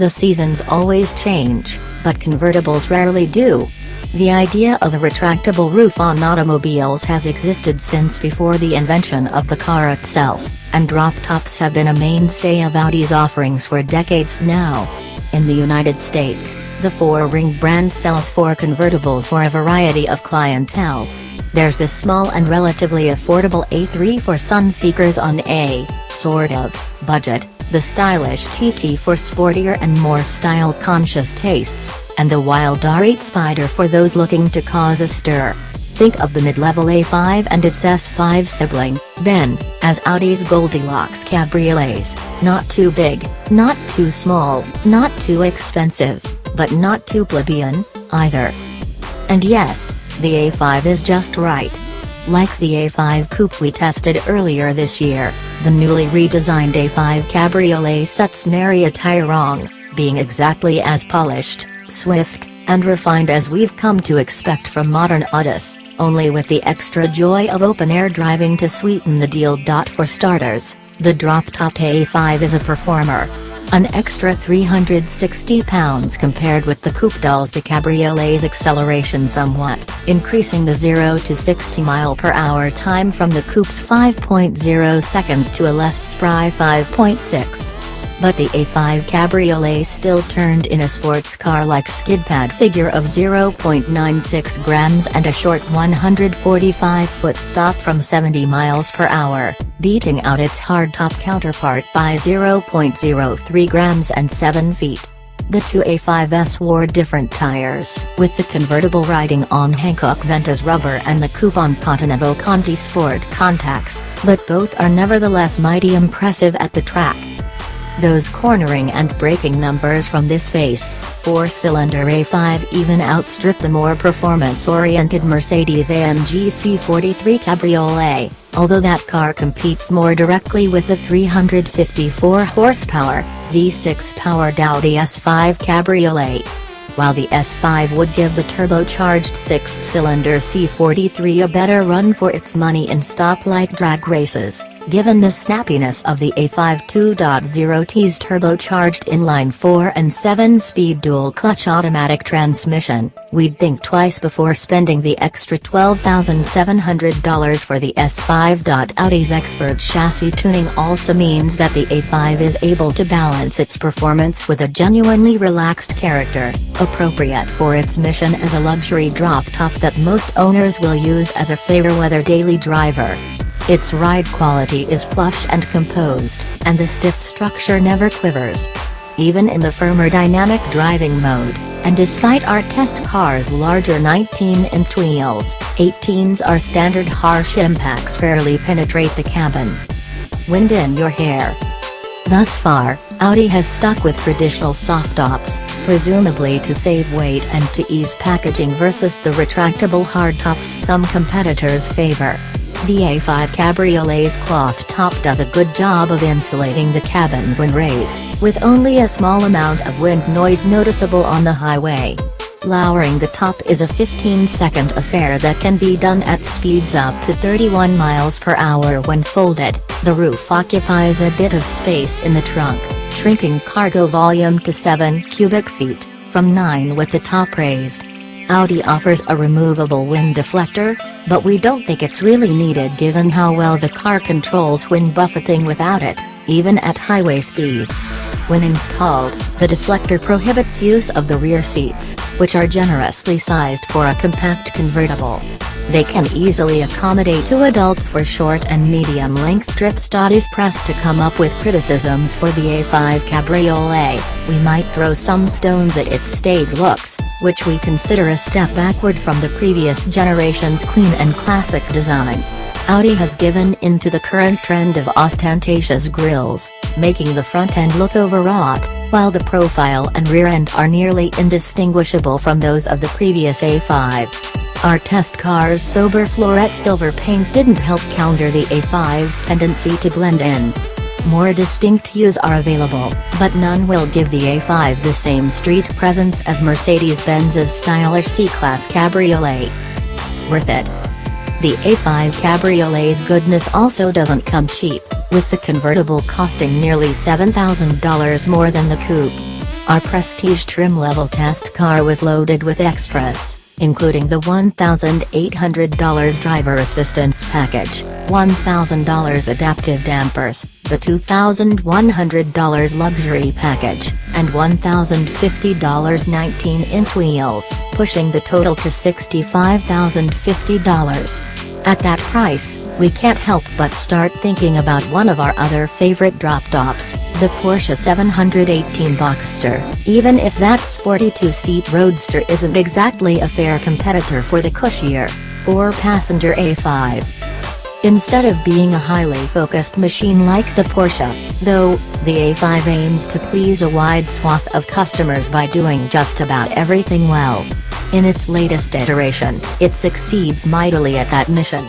The seasons always change, but convertibles rarely do. The idea of a retractable roof on automobiles has existed since before the invention of the car itself, and drop tops have been a mainstay of Audi's offerings for decades now. In the United States, the four-ring brand sells four convertibles for a variety of clientele. There's the small and relatively affordable A3 for sun seekers on a, sort of, budget, the stylish TT for sportier and more style-conscious tastes, and the wild R8 Spider for those looking to cause a stir. Think of the mid-level A5 and its S5 sibling, then, as Audi's Goldilocks cabriolets, not too big, not too small, not too expensive, but not too plebeian, either. And yes, the A5 is just right. Like the A5 Coupe we tested earlier this year, the newly redesigned A5 Cabriolet sets nary a tire wrong, being exactly as polished, swift, and refined as we've come to expect from modern Autos, only with the extra joy of open-air driving to sweeten the deal. For starters, the drop-top A5 is a performer. An extra 360 pounds compared with the Coupe dulls the Cabriolet's acceleration somewhat, increasing the 0 to 60 mph time from the Coupe's 5.0 seconds to a less spry 5.6. But the A5 Cabriolet still turned in a sports car-like skid pad figure of 0.96 grams and a short 145-foot stop from 70 mph, beating out its hardtop counterpart by 0.03 grams and 7 feet. The two A5s wore different tires, with the convertible riding on Hankook Ventus rubber and the Coupe on Continental Conti Sport contacts, but both are nevertheless mighty impressive at the track. Those cornering and braking numbers from this face, four-cylinder A5 even outstrip the more performance-oriented Mercedes-AMG C43 Cabriolet, although that car competes more directly with the 354-horsepower, V6-powered Audi S5 Cabriolet. While the S5 would give the turbocharged six-cylinder C43 a better run for its money in stoplight drag races, given the snappiness of the A5 2.0T's turbocharged inline-4 and 7-speed dual-clutch automatic transmission, we'd think twice before spending the extra $12,700 for the S5. Audi's expert chassis tuning also means that the A5 is able to balance its performance with a genuinely relaxed character, appropriate for its mission as a luxury drop-top that most owners will use as a fair-weather daily driver. Its ride quality is plush and composed, and the stiff structure never quivers. Even in the firmer dynamic driving mode, and despite our test car's larger 19-inch wheels, 18s are standard harsh impacts rarely penetrate the cabin. Wind in your hair. Thus far, Audi has stuck with traditional soft-tops, presumably to save weight and to ease packaging versus the retractable hardtops some competitors favor. The A5 Cabriolet's cloth top does a good job of insulating the cabin when raised, with only a small amount of wind noise noticeable on the highway. Lowering the top is a 15-second affair that can be done at speeds up to 31 mph when folded. The roof occupies a bit of space in the trunk, shrinking cargo volume to 7 cubic feet, from 9 with the top raised. Audi offers a removable wind deflector, but we don't think it's really needed given how well the car controls wind buffeting without it, even at highway speeds. When installed, the deflector prohibits use of the rear seats, which are generously sized for a compact convertible. They can easily accommodate two adults for short and medium-length trips. If pressed to come up with criticisms for the A5 Cabriolet, we might throw some stones at its staid looks, which we consider a step backward from the previous generation's clean and classic design. Audi has given in to the current trend of ostentatious grilles, making the front end look overwrought, while the profile and rear end are nearly indistinguishable from those of the previous A5. Our test car's sober floret silver paint didn't help counter the A5's tendency to blend in. More distinct hues are available, but none will give the A5 the same street presence as Mercedes-Benz's stylish C-Class Cabriolet. Worth it. The A5 Cabriolet's goodness also doesn't come cheap, with the convertible costing nearly $7,000 more than the coupe. Our prestige trim level test car was loaded with extras, including the $1,800 driver assistance package, $1,000 adaptive dampers, the $2,100 luxury package, and $1,050 19-inch wheels, pushing the total to $65,050. At that price, we can't help but start thinking about one of our other favorite drop-tops, the Porsche 718 Boxster, even if that sporty two-seat roadster isn't exactly a fair competitor for the cushier, four-passenger A5. Instead of being a highly focused machine like the Porsche, though, the A5 aims to please a wide swath of customers by doing just about everything well. In its latest iteration, it succeeds mightily at that mission.